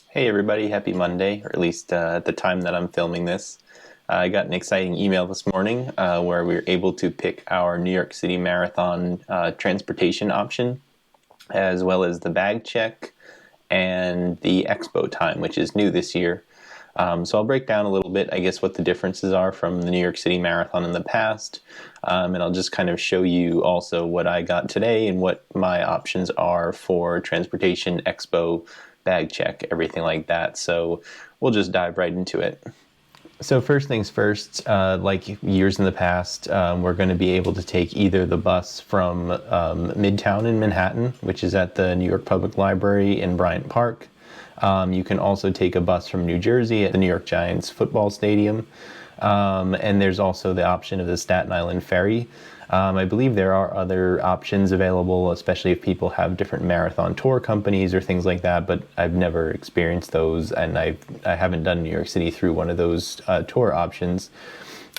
Hey everybody, happy Monday, or at least at the time that I'm filming this. I got an exciting email this morning where we were able to pick our New York City Marathon transportation option, as well as the bag check and the expo time, which is new this year. So I'll break down a little bit, I guess, what the differences are from the New York City Marathon in the past, and I'll just kind of show you also what I got today and what my options are for transportation, expo, bag check, everything like that. So we'll just dive right into it. So first things first, like years in the past, we're going to be able to take either the bus from Midtown in Manhattan, which is at the New York Public Library in Bryant Park. You can also take a bus from New Jersey at the New York Giants football stadium. And there's also the option of the Staten Island Ferry. I believe there are other options available, especially if people have different marathon tour companies or things like that, but I've never experienced those, and I haven't done New York City through one of those tour options.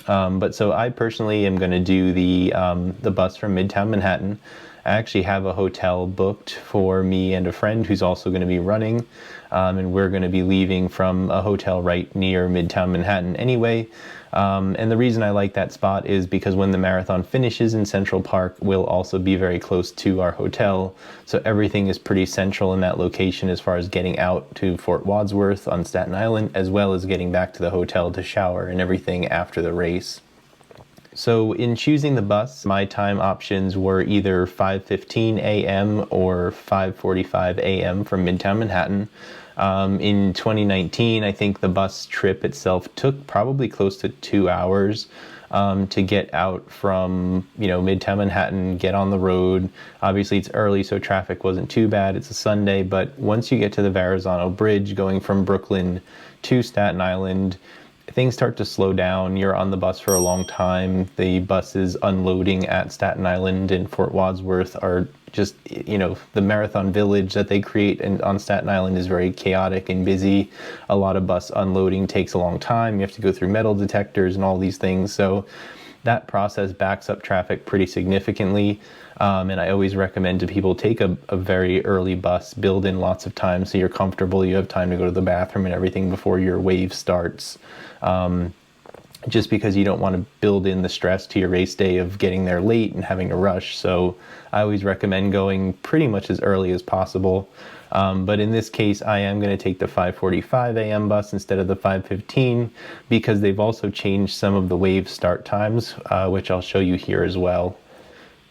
But so I personally am going to do the bus from Midtown Manhattan. I actually have a hotel booked for me and a friend who's also going to be running, and we're going to be leaving from a hotel right near Midtown Manhattan anyway. And the reason I like that spot is because when the marathon finishes in Central Park, we'll also be very close to our hotel. So everything is pretty central in that location as far as getting out to Fort Wadsworth on Staten Island, as well as getting back to the hotel to shower and everything after the race. So in choosing the bus, my time options were either 5:15 a.m. or 5:45 a.m. from Midtown Manhattan. In 2019, I think the bus trip itself took probably close to 2 hours to get out from, Midtown Manhattan, get on the road. Obviously, it's early, so traffic wasn't too bad. It's a Sunday, but once you get to the Verrazano Bridge going from Brooklyn to Staten Island, things start to slow down. You're on the bus for a long time. The buses unloading at Staten Island and Fort Wadsworth are just, the marathon village that they create on Staten Island is very chaotic and busy. A lot of bus unloading takes a long time. You have to go through metal detectors and all these things. So that process backs up traffic pretty significantly. And I always recommend to people take a very early bus, build in lots of time so you're comfortable, you have time to go to the bathroom and everything before your wave starts. Just because you don't want to build in the stress to your race day of getting there late and having to rush. So I always recommend going pretty much as early as possible. But in this case, I am going to take the 5:45 a.m. bus instead of the 5:15 because they've also changed some of the wave start times, which I'll show you here as well.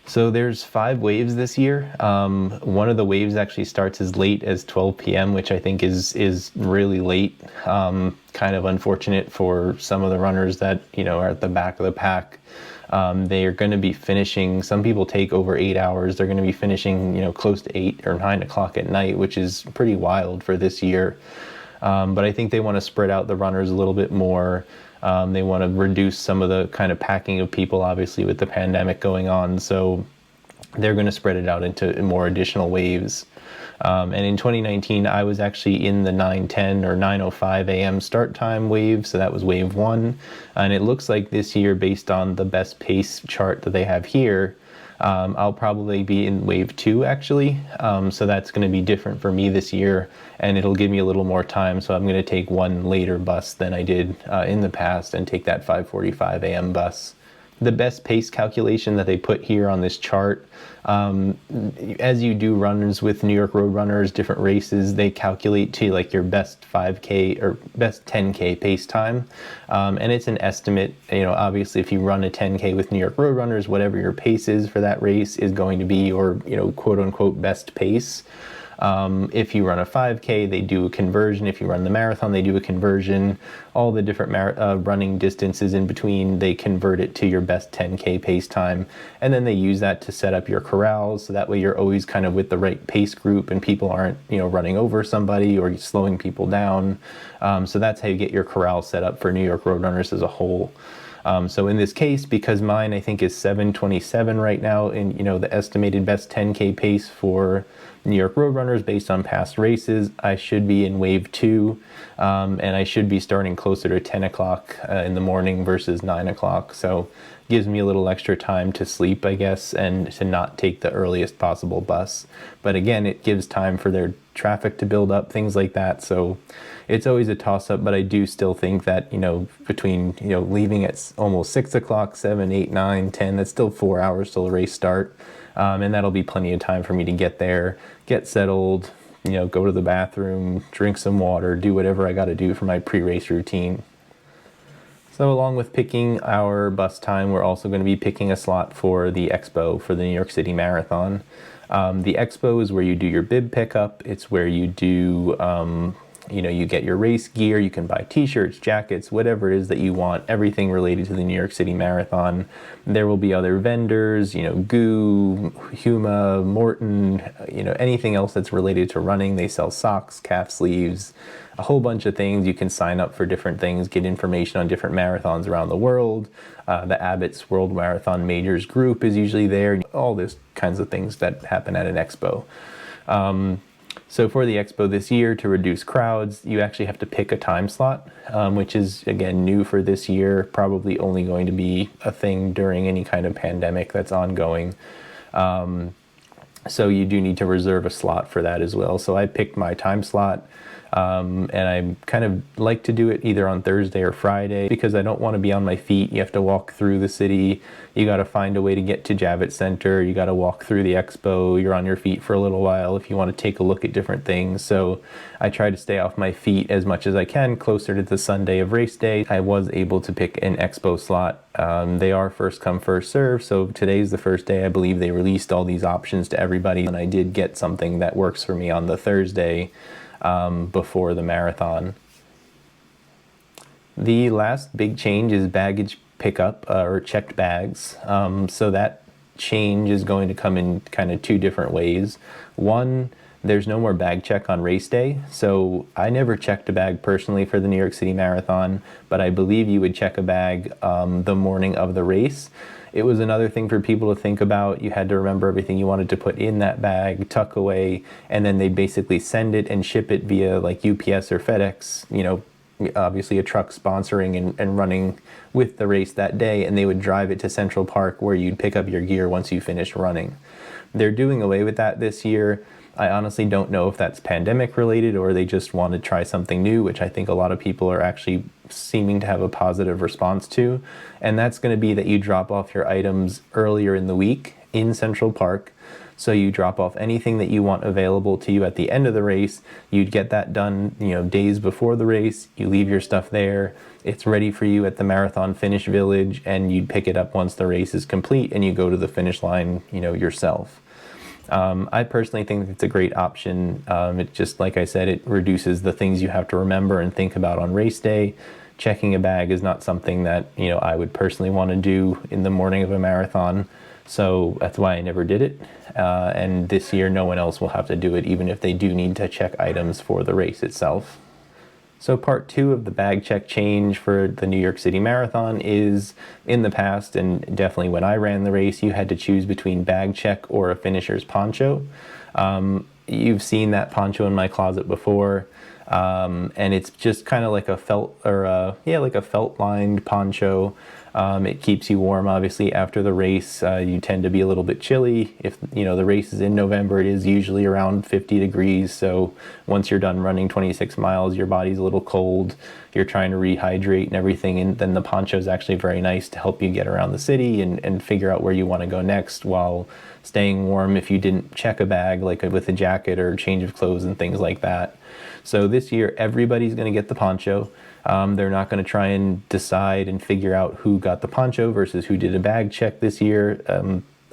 So there's 5 waves this year. One of the waves actually starts as late as 12 p.m., which I think is really late. Kind of unfortunate for some of the runners that, are at the back of the pack. They are going to be finishing, some people take over 8 hours. They're going to be finishing, close to 8 or 9 o'clock at night, which is pretty wild for this year. But I think they want to spread out the runners a little bit more. They want to reduce some of the kind of packing of people, obviously, with the pandemic going on. So they're going to spread it out into more additional waves. And in 2019, I was actually in the 9:10 or 9:05 a.m. start time wave. So that was wave 1. And it looks like this year, based on the best pace chart that they have here, I'll probably be in wave 2 actually. So that's going to be different for me this year, and it'll give me a little more time. So I'm going to take one later bus than I did in the past and take that 5:45 a.m. bus. The best pace calculation that they put here on this chart, as you do runners with New York Road Runners, different races, they calculate to like your best 5K or best 10K pace time. And it's an estimate. Obviously if you run a 10K with New York Road Runners, whatever your pace is for that race is going to be your, quote unquote best pace. If you run a 5K, they do a conversion. If you run the marathon, they do a conversion. All the different running distances in between, they convert it to your best 10K pace time. And then they use that to set up your corrals. So that way you're always kind of with the right pace group and people aren't, running over somebody or slowing people down. So that's how you get your corral set up for New York Road Runners as a whole. So in this case, because mine I think is 7:27 right now, and the estimated best 10K pace for New York Roadrunners based on past races. I should be in wave 2, and I should be starting closer to 10 o'clock in the morning versus 9 o'clock. So gives me a little extra time to sleep, I guess, and to not take the earliest possible bus. But again, it gives time for their traffic to build up, things like that. So it's always a toss-up, but I do still think that, between, leaving at almost 6 o'clock, 7, 8, 9, 10, that's still 4 hours till the race start. And that'll be plenty of time for me to get there, get settled, go to the bathroom, drink some water, do whatever I got to do for my pre-race routine. So along with picking our bus time, we're also going to be picking a slot for the Expo, for the New York City Marathon. The Expo is where you do your bib pickup. It's where you do, you get your race gear. You can buy t-shirts, jackets, whatever it is that you want, everything related to the New York City Marathon. There will be other vendors, GU, Huma, Morton, anything else that's related to running. They sell socks, calf sleeves, a whole bunch of things. You can sign up for different things, get information on different marathons around the world. The Abbott's World Marathon Majors group is usually there. All these kinds of things that happen at an expo. So for the expo this year, to reduce crowds, you actually have to pick a time slot, which is, again, new for this year, probably only going to be a thing during any kind of pandemic that's ongoing. So you do need to reserve a slot for that as well. So I picked my time slot. And I kind of like to do it either on Thursday or Friday because I don't want to be on my feet. You have to walk through the city. You got to find a way to get to Javits Center. You got to walk through the expo. You're on your feet for a little while if you want to take a look at different things. So I try to stay off my feet as much as I can closer to the Sunday of race day. I was able to pick an expo slot. They are first come, first serve. So today's the first day. I believe they released all these options to everybody. And I did get something that works for me on the Thursday before the marathon. The last big change is baggage pickup or checked bags. So that change is going to come in kind of two different ways. One, there's no more bag check on race day. So I never checked a bag personally for the New York City Marathon, but I believe you would check a bag the morning of the race. It was another thing for people to think about. You had to remember everything you wanted to put in that bag, tuck away, and then they basically send it and ship it via like UPS or FedEx, obviously a truck sponsoring and running with the race that day, and they would drive it to Central Park where you'd pick up your gear once you finished running. They're doing away with that this year. I honestly don't know if that's pandemic related or they just want to try something new, which I think a lot of people are actually seeming to have a positive response to. And that's going to be that you drop off your items earlier in the week in Central Park. So you drop off anything that you want available to you at the end of the race. You'd get that done, days before the race. You leave your stuff there. It's ready for you at the Marathon Finish Village, and you'd pick it up once the race is complete and you go to the finish line, yourself. I personally think it's a great option. It just, like I said, it reduces the things you have to remember and think about on race day. Checking a bag is not something that, I would personally want to do in the morning of a marathon. So that's why I never did it. And this year, no one else will have to do it, even if they do need to check items for the race itself. So part 2 of the bag check change for the New York City Marathon is, in the past, and definitely when I ran the race, you had to choose between bag check or a finisher's poncho. You've seen that poncho in my closet before, and it's just kind of like a felt lined poncho. It keeps you warm, obviously, after the race. You tend to be a little bit chilly. If the race is in November, it is usually around 50 degrees. So once you're done running 26 miles, your body's a little cold. You're trying to rehydrate and everything. And then the poncho is actually very nice to help you get around the city and figure out where you want to go next while staying warm if you didn't check a bag, like with a jacket or change of clothes and things like that. So this year, everybody's going to get the poncho. They're not going to try and decide and figure out who got the poncho versus who did a bag check this year.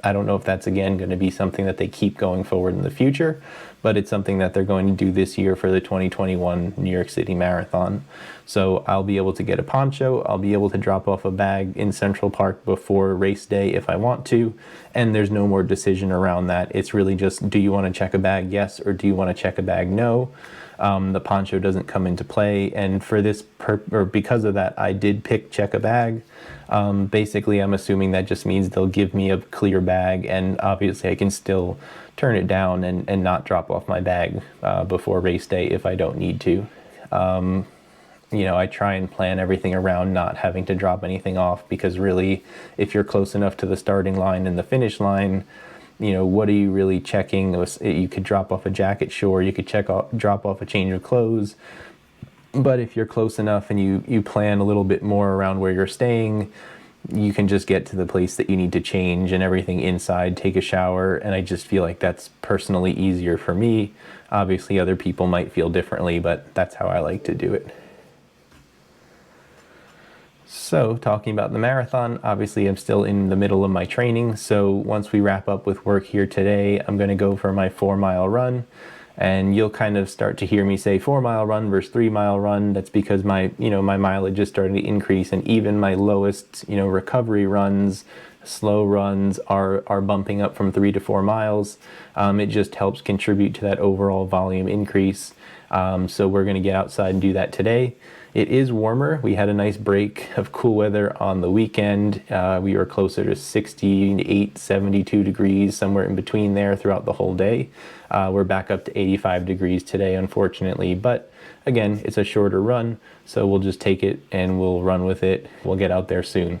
I don't know if that's, again, going to be something that they keep going forward in the future, but it's something that they're going to do this year for the 2021 New York City Marathon. So I'll be able to get a poncho. I'll be able to drop off a bag in Central Park before race day if I want to, and there's no more decision around that. It's really just, do you want to check a bag, yes, or do you want to check a bag, no? The poncho doesn't come into play, and for this because of that, I did pick check a bag. Basically, I'm assuming that just means they'll give me a clear bag, and obviously I can still turn it down and not drop off my bag before race day if I don't need to. I try and plan everything around not having to drop anything off, because really, if you're close enough to the starting line and the finish line, what are you really checking? You could drop off a jacket, sure. You could drop off a change of clothes. But if you're close enough and you plan a little bit more around where you're staying, you can just get to the place that you need to change and everything inside, take a shower. And I just feel like that's personally easier for me. Obviously, other people might feel differently, but that's how I like to do it. So, talking about the marathon, obviously I'm still in the middle of my training. So once we wrap up with work here today, I'm going to go for my 4-mile run. And you'll kind of start to hear me say 4-mile run versus 3-mile run. That's because my mileage is starting to increase, and even my lowest, recovery runs, slow runs are bumping up from 3 to 4 miles. It just helps contribute to that overall volume increase. So we're going to get outside and do that today. It is warmer. We had a nice break of cool weather on the weekend. We were closer to 68, 72 degrees, somewhere in between there throughout the whole day. We're back up to 85 degrees today, unfortunately. But again, it's a shorter run, so we'll just take it and we'll run with it. We'll get out there soon.